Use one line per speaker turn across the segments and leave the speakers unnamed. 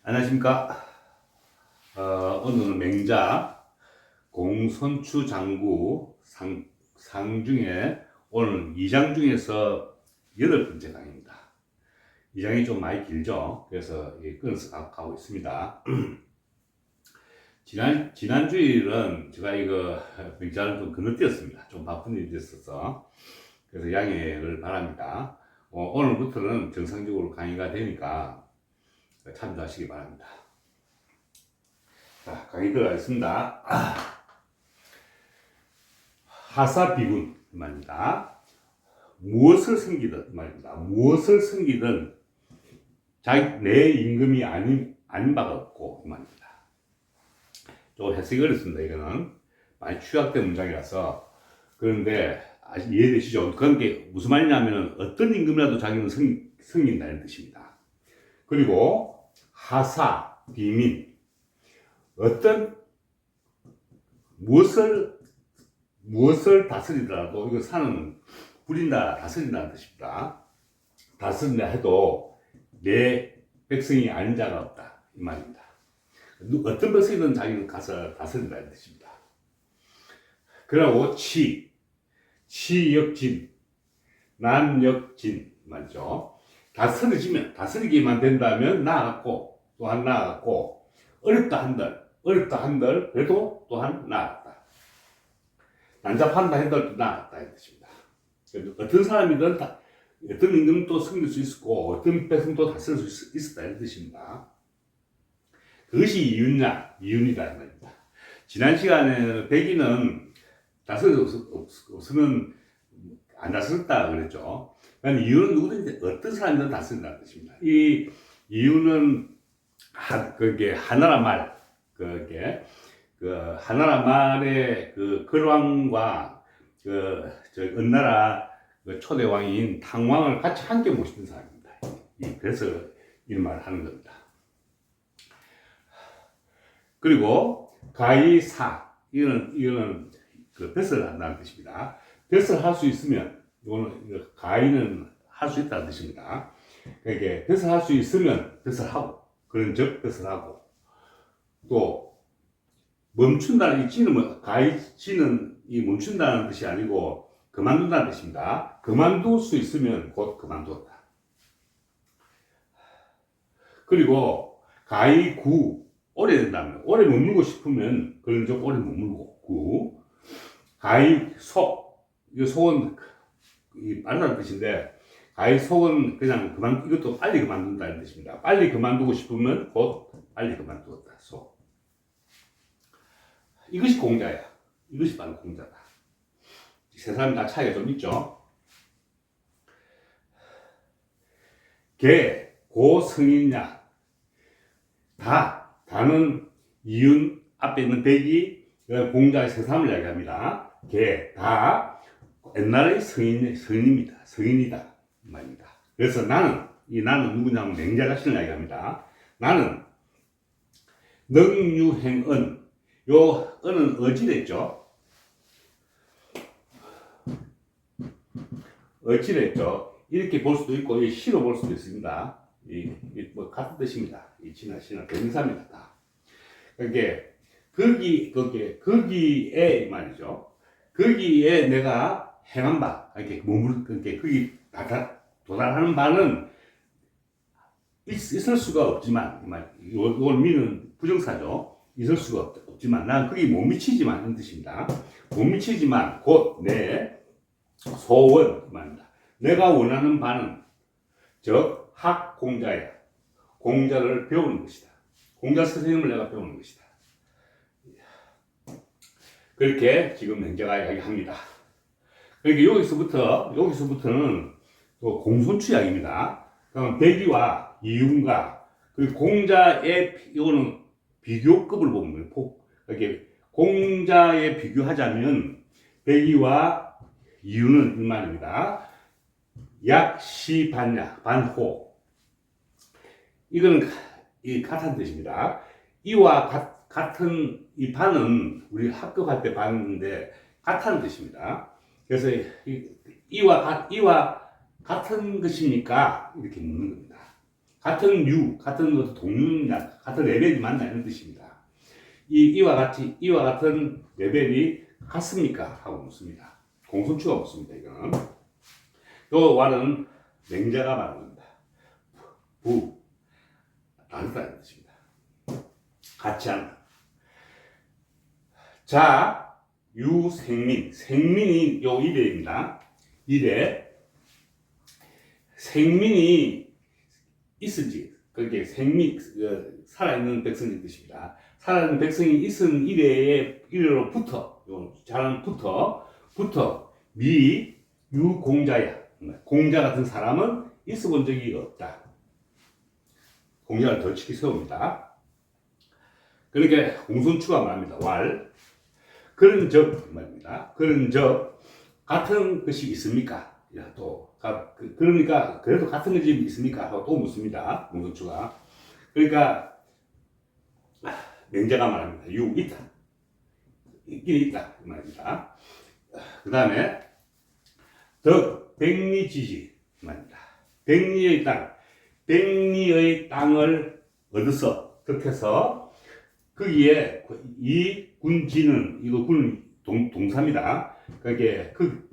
안녕하십니까. 오늘은 맹자 공손추 장구 상중에 오늘 2장 중에서 8번째 강의입니다. 2장이 좀 많이 길죠. 그래서 끊어서 가고 있습니다. 지난 주일은 제가 이거 맹자를 좀 건너뛰었습니다. 좀 바쁜 일이 있어서. 그래서 양해를 바랍니다. 오늘부터는 정상적으로 강의가 되니까 참조하시기 바랍니다. 자, 강의 들어가겠습니다. 하사비군 말입니다. 무엇을 섬기든 말입니다. 무엇을 섬기든 내 임금이 아닌 바가 없고 말입니다. 조금 해석이 어렵습니다. 이거는 많이 취약된 문장이라서. 그런데 이해되시죠? 그런 게 무슨 말이냐면 어떤 임금이라도 자기는 섬긴다는 뜻입니다. 그리고 하사, 비민, 어떤 무엇을 다스리더라도 이거 산은 부린다, 다스린다는 뜻입니다. 다스린다 해도 내 백성이 아닌 자가 없다 이 말입니다. 어떤 백성이든 자기는 가서 다스린다는 뜻입니다. 그리고 치역진, 난역진 말이죠. 다스리기만 된다면 나아갔고 또한 나아갔고 어렵다 한들 그래도 또한 나아갔다. 난잡한다 한들 나아갔다 이 뜻입니다. 어떤 사람이든 어떤 임금도 섬길 수 있었고 어떤 백성도 다스릴 수 있었다 이 뜻입니다. 그것이 이윤이다 이 말입니다. 지난 시간에 백이는 다스릴 수 없으면 안 다스렸다 그랬죠. 그러니까 이유는 누구든지 어떤 사람이든 다스린다는 뜻입니다. 이 이유는 그게 하나라 말, 하나라 말의 그 걸왕과 은나라 초대왕인 탕왕을 같이 함께 모시는 사람입니다. 그래서 이 말을 하는 겁니다. 그리고 가이사, 이거는 그 뱃을 한다는 뜻입니다. 뱃을 할 수 있으면, 이거는 가이는 할 수 있다는 뜻입니다. 그러니까 뱃을 할 수 있으면 뱃을 하고, 그런 즉 뱃을 하고, 또 멈춘다는 이 지는 가이지는 이 멈춘다는 뜻이 아니고 그만둔다는 뜻입니다. 그만둘 수 있으면 곧 그만두었다. 그리고 가이구 오래 된다면 오래 머물고 싶으면 그런 즉 오래 머물고 구 가이속 이 속은 이 빠르다는 뜻인데 가이속은 그냥 이것도 빨리 그만둔다는 뜻입니다. 빨리 그만두고 싶으면 곧 빨리 그만두었다. 속 이것이 공자야. 이것이 바로 공자다. 세 사람 다 차이가 좀 있죠. 개, 고, 성이냐. 다는 이윤 앞에 있는 백이 공자의 세 사람을 이야기합니다. 개, 다 옛날의 성인이다 말입니다. 그래서 나는 누구냐면 맹자 자신을 이야기합니다. 나는 능유행은 요 은은 어지랬죠. 이렇게 볼 수도 있고 시로 볼 수도 있습니다. 뭐 같은 뜻입니다. 이 진화 시나 동사입니다. 다. 그러니까 거기에 말이죠. 거기에 내가 행한 바, 이렇게 거기 도달하는 바는 있을 수가 없지만, 이걸 미는 부정사죠. 있을 수가 없지만, 난 거기 못 미치지만 하는 뜻입니다. 못 미치지만 곧 내 소원 말입니다. 내가 원하는 바는 즉 학공자야. 공자를 배우는 것이다. 공자 선생님을 내가 배우는 것이다. 그렇게 지금 맹자가 이야기합니다. 그러니까 여기서부터는 또 공손추 이야기입니다. 그럼 백이와 이윤과 그리고 공자의 이거는 비교급을 보면 이렇게 공자에 비교하자면 백이와 이윤은 이 말입니다. 약시 반호. 이거는 같은 뜻입니다. 이와 같은 이 반은 우리 학급할 때 봤는데 같다는 뜻입니다. 그래서 이와 같은 것이니까 이렇게 묻는 겁니다. 같은 같은 것도 동류냐, 같은 레벨이 맞나 이런 뜻입니다. 이와 같은 레벨이 같습니까? 하고 묻습니다. 공소추가 묻습니다. 이거는. 요 왈은 맹자가 말하는 겁니다. 다르다는 뜻입니다. 같지 않다. 자, 생민이 요 이래입니다. 생민이 있은지, 그게 살아있는 백성의 뜻입니다. 살아있는 백성이 있은 이래로부터, 유공자야. 공자 같은 사람은 있어 본 적이 없다. 공자를 덜치기 세웁니다. 그러니까 공손추가 말합니다. 그런 적 말입니다. 그런 적 같은 것이 있습니까? 그러니까 그래도 같은 것이 있습니까? 하고 또 묻습니다. 공손추가. 그러니까 맹자가 말합니다. 있다. 있긴 있다. 그 말입니다. 그 다음에 백리지지 말입니다. 백리의 땅을 얻어서 득해서 거기에 이 군지는 이거 군 동사입니다. 그게 그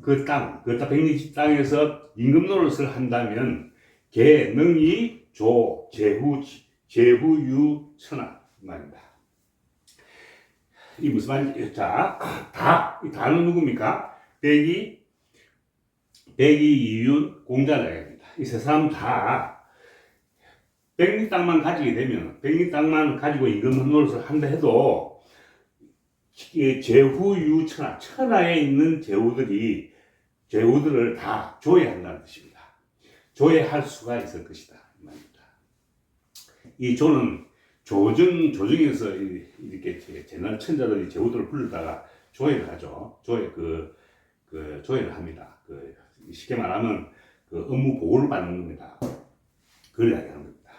백리 땅에서 임금 노릇을 한다면 계능이 제후유 천하 말입니다. 이 무슨 말인지 이 다는 누굽니까? 백이 이윤 공자라 합니다. 이 세 사람 다 백리 땅만 가지게 되면 백리 땅만 가지고 임금 노릇을 한다 해도 제후유 천하에 있는 제후들을 다 조회한다는 뜻입니다. 조회할 수가 있을 것이다 이 말입니다. 이 조는 조정에서 이렇게 제날 천자들이 제후들을 부르다가 조회를 하죠. 조회를 합니다. 쉽게 말하면 업무 보고를 받는 겁니다. 그걸 이야기하는 겁니다.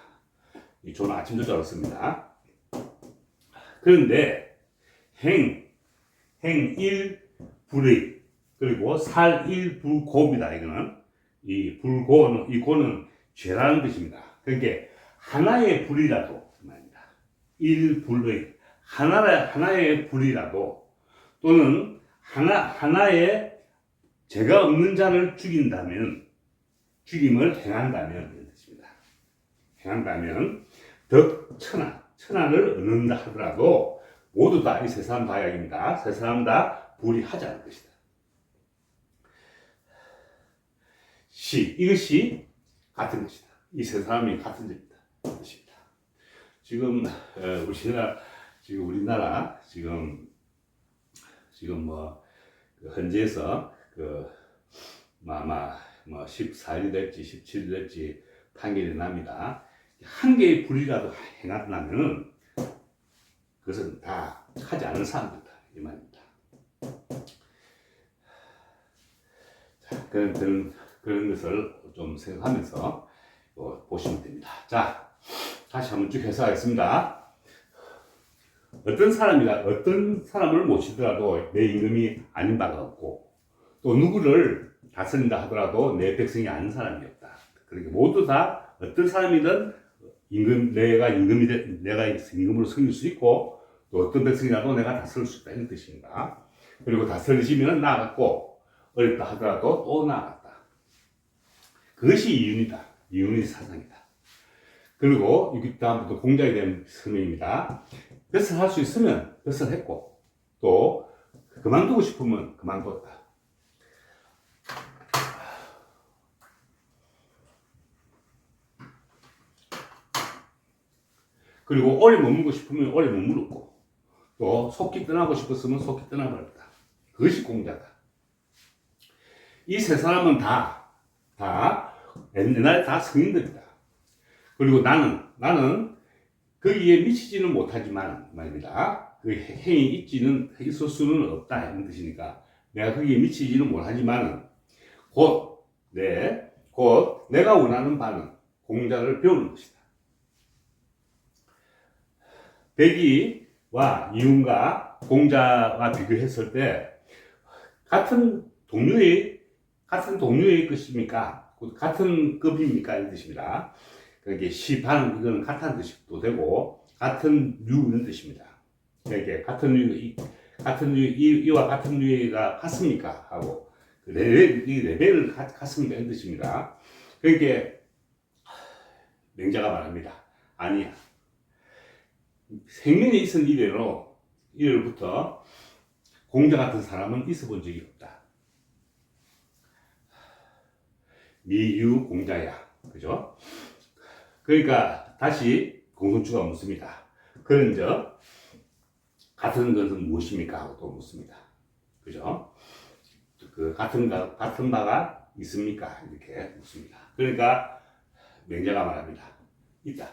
이 조는 아침 저녁 얻습니다. 그런데 행일불의 그리고 살일불고입니다. 이거는 이 고는 죄라는 뜻입니다. 그러니까 하나의 불이라도 말입니다. 일불의 하나의 불이라도 또는 하나의 죄가 없는 자를 죽임을 행한다면 이런 뜻입니다. 행한다면 천하를 얻는다 하더라도 모두 다 이 세 사람 다 이야기입니다. 세 사람 다 불이하지 않을 것이다. 이것이 같은 것이다. 이 세 사람이 같은 것이다. 지금 우리나라 지금 뭐 헌재에서 아마 14일이 될지 17일 될지 판결이 납니다. 한 개의 불이라도 행한다면 그것은 다 하지 않은 사람들이다 이 말입니다. 자, 그런 것을 좀 생각하면서 보시면 됩니다. 자, 다시 한번 쭉 해석하겠습니다. 어떤 사람을 모시더라도 내 임금이 아닌 바가 없고 또 누구를 다스린다 하더라도 내 백성이 아닌 사람이 없다. 그러니까 모두 다 어떤 사람이든 내가 임금으로 섬길 수 있고 또 어떤 백성이라도 내가 다스릴 수 있다 이런 뜻입니다. 그리고 다스리시면 나아갔고 어렵다 하더라도 또 나아갔다. 그것이 이윤의 사상이다. 그리고 여기 다음부터 공자에 대한 설명입니다. 뱃을 할 수 있으면 뱃을 했고 또 그만두고 싶으면 그만뒀다. 그리고 오래 머물고 싶으면 오래 머물렀고 또 속히 떠나고 싶었으면 속히 떠나버렸다. 그것이 공자다. 이 세 사람은 다 옛날에 다 성인들이다. 그리고 나는 거기에 미치지는 못하지만 말입니다. 그 행이 있을 수는 없다 이런 뜻이니까 내가 거기에 미치지는 못하지만 곧 내가 원하는 바는 공자를 배우는 것이다. 백이와 이윤과 공자와 비교했을 때 같은 동류의 것입니까? 같은 급입니까? 이런 뜻입니다. 이게 시반 이거는 같은 뜻도 되고 같은 류는 뜻입니다. 이게 같은 이와 같은 류가 같습니까? 하고 이 레벨을 같습니까? 이런 뜻입니다. 그러니까 맹자가 말합니다. 아니야. 생민에 있은 이래로부터 공자 같은 사람은 있어 본 적이 없다. 미유 공자야. 그죠? 그러니까 다시 공손주가 묻습니다. 그런즉 같은 것은 무엇입니까? 하고 또 묻습니다. 그죠? 그 같은 바가 있습니까? 이렇게 묻습니다. 그러니까 맹자가 말합니다. 있다.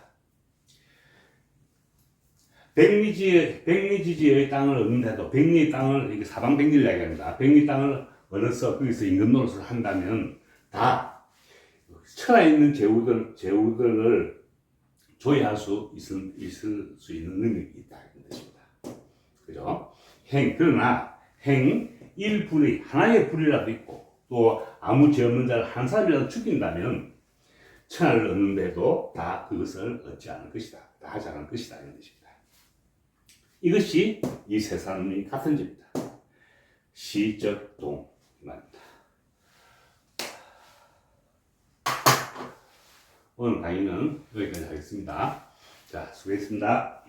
백리지지의 땅을 얻는데도 백리의 땅을 이렇게 사방백리를 이야기합니다. 백리 땅을 얻어서 거기서 임금 노릇을 한다면 다 천하에 있는 제후들을 조회할 수 있을 수 있는 능력이 있다 이런 뜻입니다. 그죠? 그러나 일불이 하나의 불이라도 있고 또 아무 죄 없는 자를 한 사람이라도 죽인다면 천하를 얻는데도 다 그것을 얻지 않을 것이다. 다 하지 않을 것이다 이런 뜻입니다. 이것이 이 세 사람이 같은 죄입니다. 시적동 말입니다. 오늘 강의는 여기까지 하겠습니다. 자, 수고했습니다.